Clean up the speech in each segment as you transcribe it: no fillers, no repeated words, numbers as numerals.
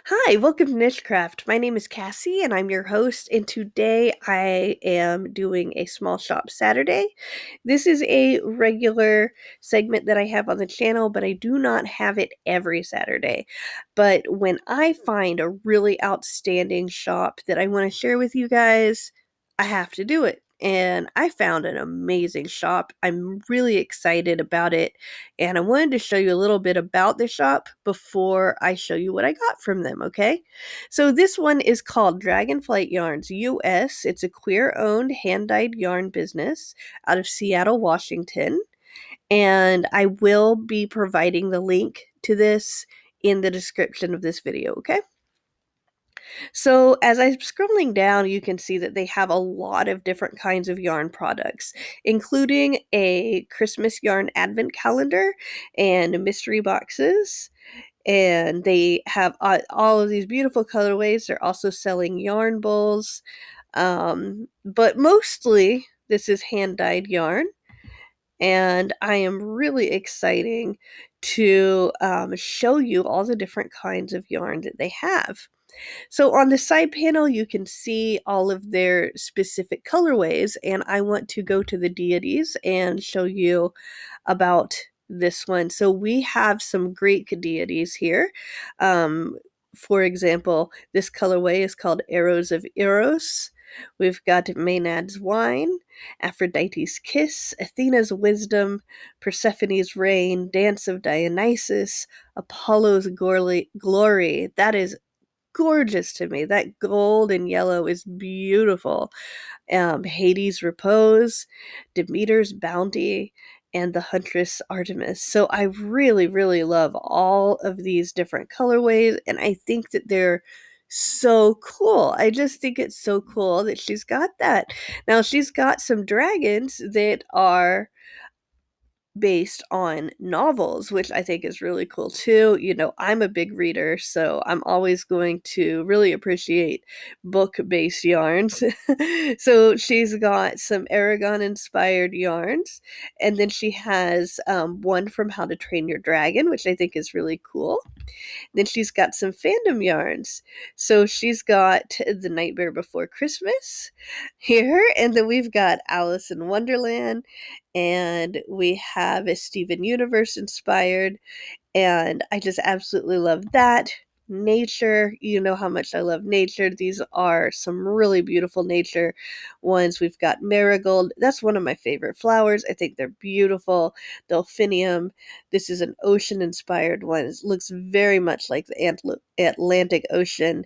Hi, welcome to NicheCraft. My name is Kassi and I'm your host, and today I am doing a small shop Saturday. This is a regular segment that I have on the channel, but I do not have it every Saturday. But when I find a really outstanding shop that I want to share with you guys, I have to do it. And I found an amazing shop. I'm really excited about it, and I wanted to show you a little bit about the shop before I show you what I got from them, okay? So this one is called DragonflightYarnsUS. It's a queer-owned hand-dyed yarn business out of Seattle, Washington, and I will be providing the link to this in the description of this video, okay? So as I'm scrolling down, you can see that they have a lot of different kinds of yarn products, including a Christmas yarn advent calendar and mystery boxes. And they have all of these beautiful colorways. They're also selling yarn bowls. But mostly this is hand-dyed yarn. And I am really exciting to show you all the different kinds of yarn that they have. So on the side panel, you can see all of their specific colorways, and I want to go to the deities and show you about this one. So we have some Greek deities here. For example, this colorway is called Arrows of Eros. We've got Maenad's Wine, Aphrodite's Kiss, Athena's Wisdom, Persephone's Reign, Dance of Dionysus, Apollo's Glory. That is gorgeous to me. That gold and yellow is beautiful. Hades' Repose, Demeter's Bounty, and the Huntress Artemis. So I really, really love all of these different colorways, and I think that they're so cool. I just think it's so cool that she's got that. Now, she's got some dragons that are based on novels, which I think is really cool too. You know, I'm a big reader, so I'm always going to really appreciate book-based yarns. So she's got some Aragon-inspired yarns, and then she has one from How to Train Your Dragon, which I think is really cool. Then she's got some fandom yarns. So she's got The Nightmare Before Christmas here, and then we've got Alice in Wonderland, and we have a Steven Universe inspired, and I just absolutely love that. Nature, you know how much I love nature. These are some really beautiful nature ones. We've got marigold. That's one of my favorite flowers. I think they're beautiful. Delphinium. This is an ocean inspired one. It looks very much like the Atlantic Ocean.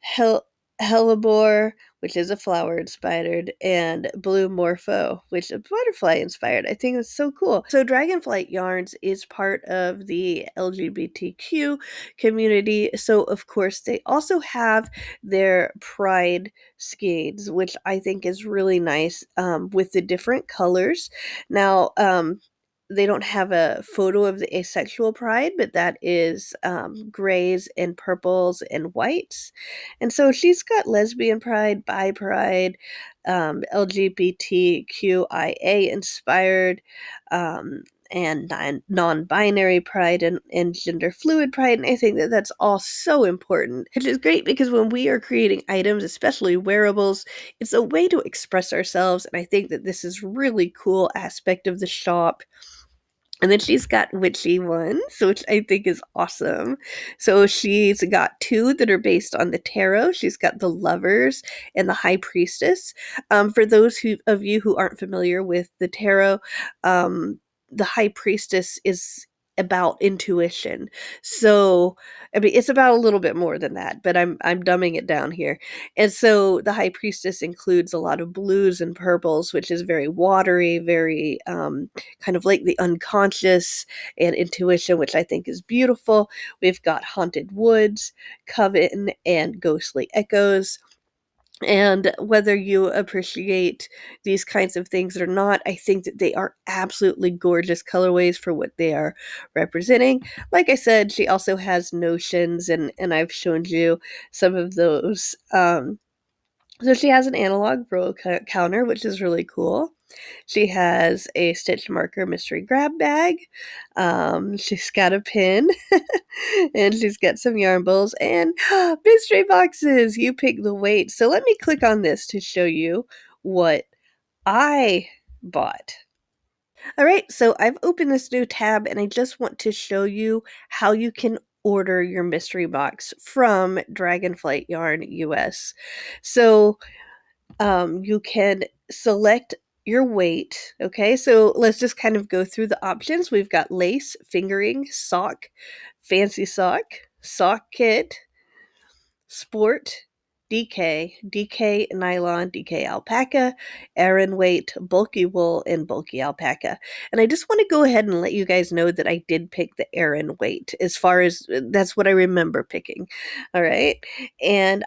Hell Hellebore, which is a flower inspired, and Blue Morpho, which is butterfly inspired. I think it's so cool. So Dragonflight Yarns is part of the LGBTQ community. So of course they also have their pride skeins, which I think is really nice, with the different colors. Now, they don't have a photo of the asexual pride, but that is grays and purples and whites. And so she's got lesbian pride, bi pride, LGBTQIA inspired, and non-binary pride, and gender fluid pride. And I think that that's all so important, which is great because when we are creating items, especially wearables, it's a way to express ourselves. And I think that this is really cool aspect of the shop. And then she's got witchy ones, which I think is awesome. So she's got two that are based on the tarot. She's got the Lovers and the High Priestess. For those of you who aren't familiar with the tarot, the High Priestess is about intuition. So, I mean, it's about a little bit more than that, but I'm dumbing it down here. And so the High Priestess includes a lot of blues and purples, which is very watery, very kind of like the unconscious and intuition, which I think is beautiful. We've got Haunted Woods, Coven, and Ghostly Echoes. And whether you appreciate these kinds of things or not, I think that they are absolutely gorgeous colorways for what they are representing. Like I said, she also has notions, and I've shown you some of those. So she has an analog roll counter, which is really cool. She has a stitch marker mystery grab bag. She's got a pin. And she's got some yarn bowls and mystery boxes. You pick the weight. So let me click on this to show you what I bought. All right, so I've opened this new tab and I just want to show you how you can order your mystery box from Dragonflight Yarn US. So you can select your weight. Okay, so let's just kind of go through the options. We've got lace, fingering, sock, fancy sock kit, sport, DK nylon, DK alpaca, Aran weight, bulky wool, and bulky alpaca. And I just want to go ahead and let you guys know that I did pick the Aran weight, as far as that's what I remember picking. All right. And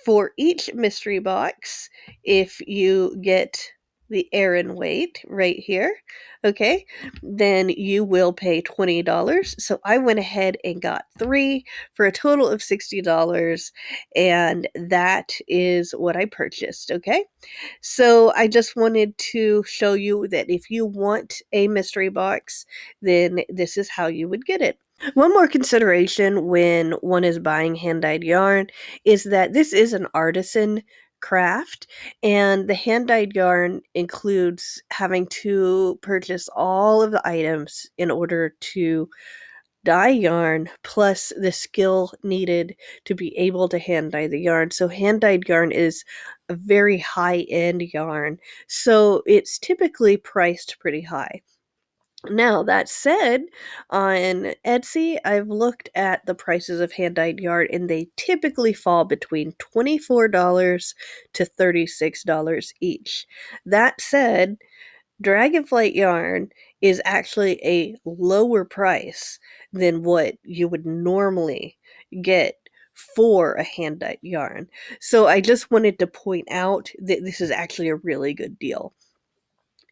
for each mystery box, if you get the Aran weight right here, okay, then you will pay $20. So I went ahead and got 3 for a total of $60, and that is what I purchased, okay? So I just wanted to show you that if you want a mystery box, then this is how you would get it. One more consideration when one is buying hand-dyed yarn is that this is an artisan craft, and the hand-dyed yarn includes having to purchase all of the items in order to dye yarn, plus the skill needed to be able to hand dye the yarn. So hand-dyed yarn is a very high-end yarn, so it's typically priced pretty high. Now, that said, on Etsy, I've looked at the prices of hand-dyed yarn, and they typically fall between $24 to $36 each. That said, Dragonflight yarn is actually a lower price than what you would normally get for a hand-dyed yarn. So I just wanted to point out that this is actually a really good deal.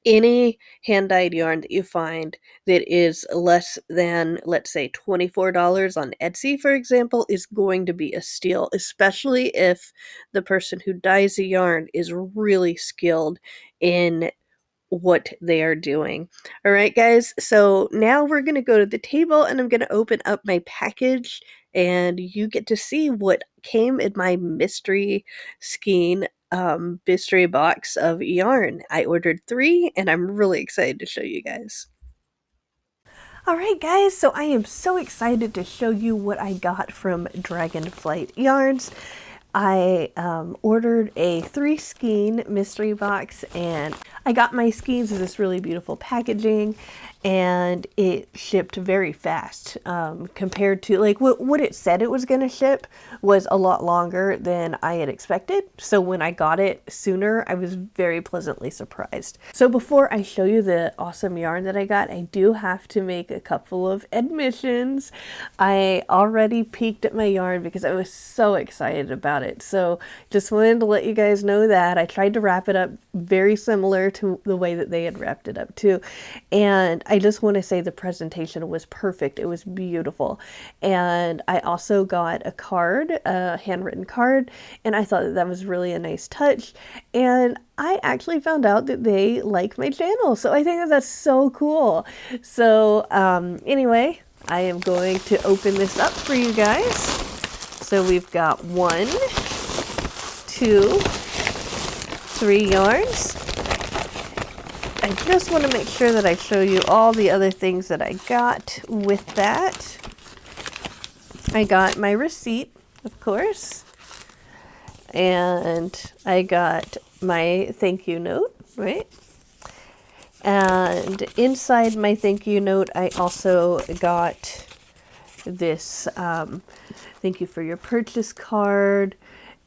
Any hand-dyed yarn that you find that is less than, let's say, $24 on Etsy, for example, is going to be a steal, especially if the person who dyes the yarn is really skilled in what they are doing. All right, guys. So now we're going to go to the table and I'm going to open up my package and you get to see what came in my mystery skein mystery box of yarn. I ordered 3 and I'm really excited to show you guys. Alright guys, so I am so excited to show you what I got from Dragonflight Yarns. I ordered a 3 skein mystery box and I got my skeins in this really beautiful packaging and it shipped very fast compared to like what it said it was going to ship was a lot longer than I had expected. So when I got it sooner, I was very pleasantly surprised. So before I show you the awesome yarn that I got, I do have to make a couple of admissions. I already peeked at my yarn because I was so excited about it. So just wanted to let you guys know that I tried to wrap it up very similar to the way that they had wrapped it up too. And I just want to say the presentation was perfect. It was beautiful. And I also got a card, a handwritten card, and I thought that was really a nice touch. And I actually found out that they like my channel. So I think that that's so cool. So anyway, I am going to open this up for you guys. So we've got 1, 2, 3 yarns. I just want to make sure that I show you all the other things that I got with that. I got my receipt, of course, and I got my thank you note, right? And inside my thank you note, I also got this thank you for your purchase card,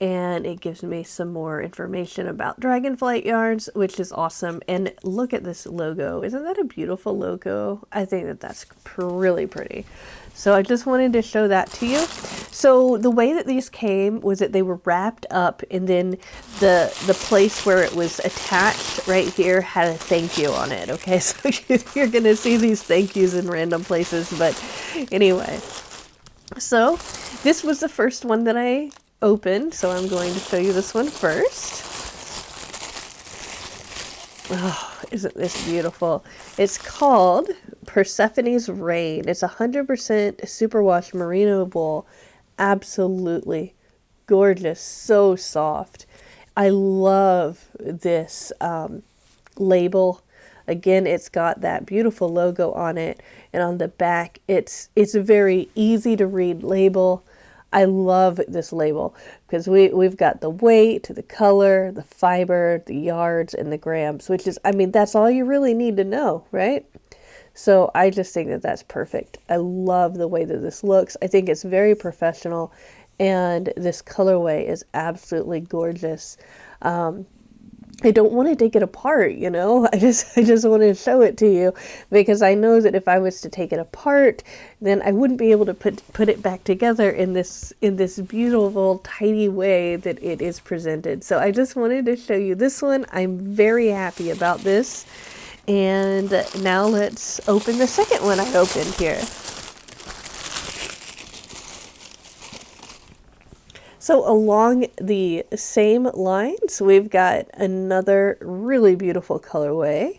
and it gives me some more information about Dragonflight Yarns, which is awesome. And look at this logo. Isn't that a beautiful logo? I think that that's really pretty. So I just wanted to show that to you. So the way that these came was that they were wrapped up, and then the place where it was attached right here had a thank you on it. Okay, so you're going to see these thank yous in random places. But anyway, so this was the first one that I opened, so I'm going to show you this one first. Oh, isn't this beautiful? It's called Persephone's Rain. It's 100% superwash merino wool. Absolutely gorgeous, so soft. I love this label. Again, it's got that beautiful logo on it, and on the back it's a very easy to read label. I love this label because we've got the weight, the color, the fiber, the yards, and the grams, which is, I mean, that's all you really need to know, right? So I just think that that's perfect. I love the way that this looks. I think it's very professional, and this colorway is absolutely gorgeous. I don't want to take it apart, you know. I just want to show it to you, because I know that if I was to take it apart, then I wouldn't be able to put it back together in this beautiful, tidy way that it is presented. So I just wanted to show you this one. I'm very happy about this. And now let's open the second one I opened here. So along the same lines, we've got another really beautiful colorway,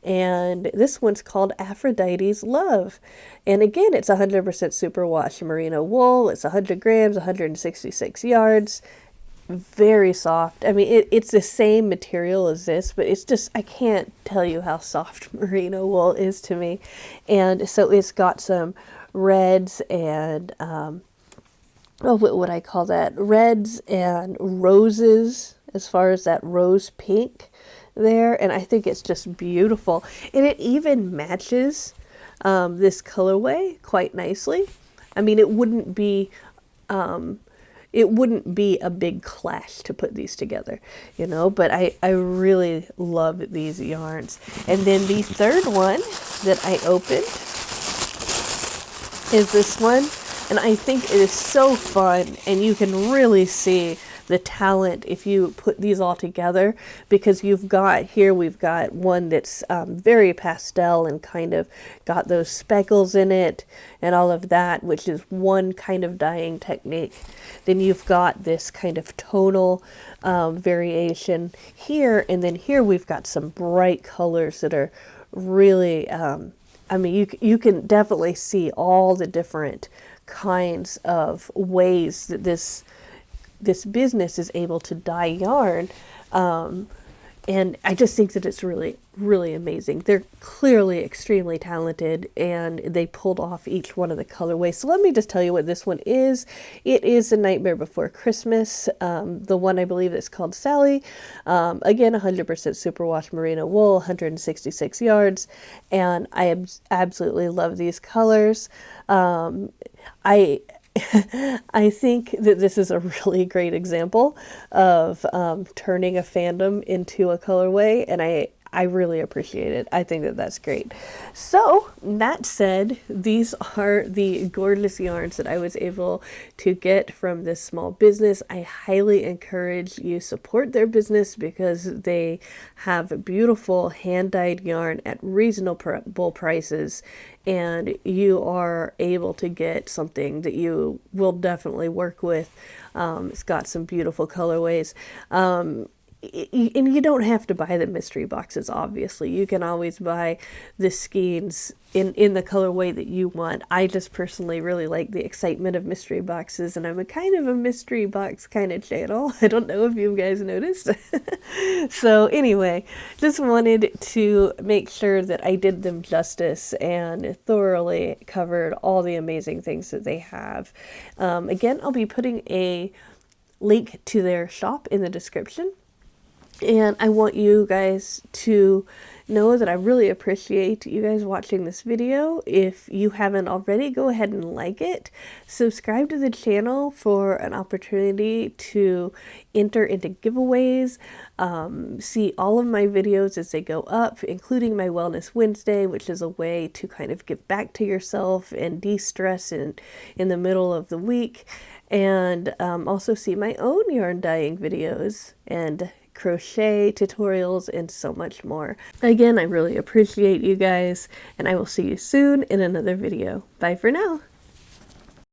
and this one's called Aphrodite's Love. And again, it's 100% superwash merino wool. It's 100 grams, 166 yards. Very soft. I mean, it's the same material as this, but it's just, I can't tell you how soft merino wool is to me. And so it's got some reds and oh, what would I call that? Reds and roses, as far as that rose pink there. And I think it's just beautiful. And it even matches this colorway quite nicely. I mean, it wouldn't be a big clash to put these together, you know, but I really love these yarns. And then the third one that I opened is this one. And I think it is so fun, and you can really see the talent if you put these all together, because we've got one that's very pastel and kind of got those speckles in it and all of that, which is one kind of dyeing technique. Then you've got this kind of tonal variation here, and then here we've got some bright colors that are really, I mean, you can definitely see all the different kinds of ways that this business is able to dye yarn, and I just think that it's really, really amazing. They're clearly extremely talented, and they pulled off each one of the colorways. So let me just tell you what this one is. It is A Nightmare Before Christmas. The one I believe is called Sally. Again, 100% superwash merino wool, 166 yards, and I absolutely love these colors. I think that this is a really great example of turning a fandom into a colorway, and I really appreciate it. I think that that's great. So that said, these are the gorgeous yarns that I was able to get from this small business. I highly encourage you support their business, because they have beautiful hand-dyed yarn at reasonable prices, and you are able to get something that you will definitely work with. It's got some beautiful colorways. And you don't have to buy the mystery boxes, obviously. You can always buy the skeins in the colorway that you want. I just personally really like the excitement of mystery boxes, and I'm a kind of a mystery box kind of channel. I don't know if you guys noticed. So anyway, just wanted to make sure that I did them justice and thoroughly covered all the amazing things that they have. Again, I'll be putting a link to their shop in the description. And I want you guys to know that I really appreciate you guys watching this video. If you haven't already, go ahead and like it. Subscribe to the channel for an opportunity to enter into giveaways. See all of my videos as they go up, including my Wellness Wednesday, which is a way to kind of give back to yourself and de-stress in the middle of the week. And also see my own yarn dyeing videos and crochet tutorials and so much more. Again, I really appreciate you guys, and I will see you soon in another video. Bye for now.